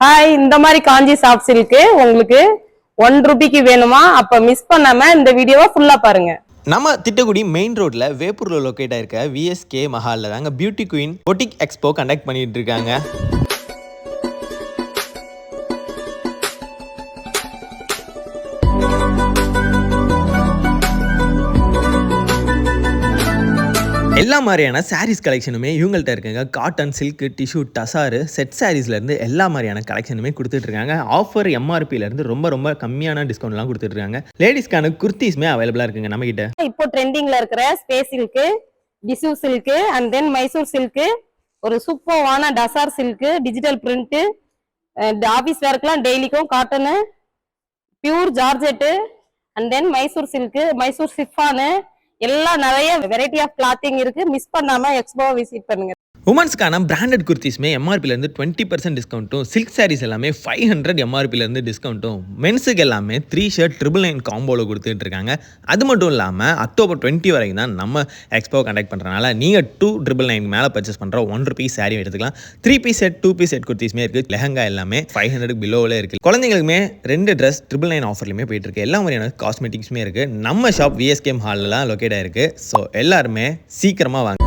Hi, இந்த மாதிரி காஞ்சி soft silk உங்களுக்கு 1 ரூபிக்கு வேணுமா? அப்ப மிஸ் பண்ணாம இந்த வீடியோவை ஃபுல்லா பாருங்க. நம்ம திட்டக்குடி மெயின் ரோட்ல வேப்பூர்ல லொக்கேட் ஆயிருக்க விஎஸ்கே மஹால்ல தாங்க beauty queen boutique expo conduct பண்ணிட்டு இருக்காங்க. எல்லா மாதிரியான சாரீஸ் கலெக்ஷனுமே இவங்கள்ட்ட இருக்குங்க. காட்டன், சில்க், டிஷ்யூ, டசாரு, செட் சாரீஸ்லேருந்து எல்லா மாதிரியான கலெக்ஷனுமே கொடுத்துட்ருக்காங்க. ஆஃபர் எம்ஆர்பிலேருந்து ரொம்ப கம்மியான டிஸ்கவுண்ட்லாம் கொடுத்துட்ருக்காங்க. லேடிஸ்க்கான குர்த்திஸ்மே அவைலபிளாக இருக்குங்க நம்மகிட்ட. இப்போ ட்ரெண்டிங்கில் இருக்கிற space silk, tissue silk and then Mysore silk, ஒரு சூப்பர்வான tussar silk, digital print, office வேர்க்கெலாம் டெய்லிக்கும் cotton, pure georgette and then Mysore silk, Mysore chiffon எல்லாம் நிறைய வெரைட்டி ஆஃப் கிளாத்திங் இருக்கு. மிஸ் பண்ணாம எக்ஸ்போவை விசிட் பண்ணுங்க. உமன்ஸ்க்கான பிராண்டட் குர்த்திஸ்மே எம்ஆர்பிலேருந்து 20% டிஸ்கவுண்ட்டும், சில்க் சாரீஸ் எல்லாமே 500 எம்ஆர்பிலேருந்து டிஸ்கவுண்ட்டும், மென்ஸுக்கு எல்லாமே 3 ஷர்ட் 999 காம்போவில் கொடுத்துட்டு இருக்காங்க. அது மட்டும் இல்லாமல் அக்டோபர் 20 வரைக்கும் தான் நம்ம எக்ஸ்போ கண்டக்ட் பண்ணுறதுனால நீங்கள் 299 மேலே பர்ச்சேஸ் பண்ணுற 1 ரூபீஸ் சாரீ எடுத்துக்கலாம். 3 பீஸ் செட் 2 பீஸ் செட் குர்த்திஸ்மே இருக்குது. லெஹங்கா எல்லாமே 500 பிலோவில் இருக்குது. குழந்தைங்களுக்குமே 2 ட்ரெஸ் 999 ஆஃபர்லையுமே போயிட்டு இருக்கு. எல்லா மாதிரியான காஸ்மெட்டிக்ஸுமே இருக்குது. நம்ம ஷாப் விஎஸ்கே ஹாலில் லொக்கேட் ஆயிருக்கு. ஸோ எல்லாருமே சீக்கிரமாக வாங்க.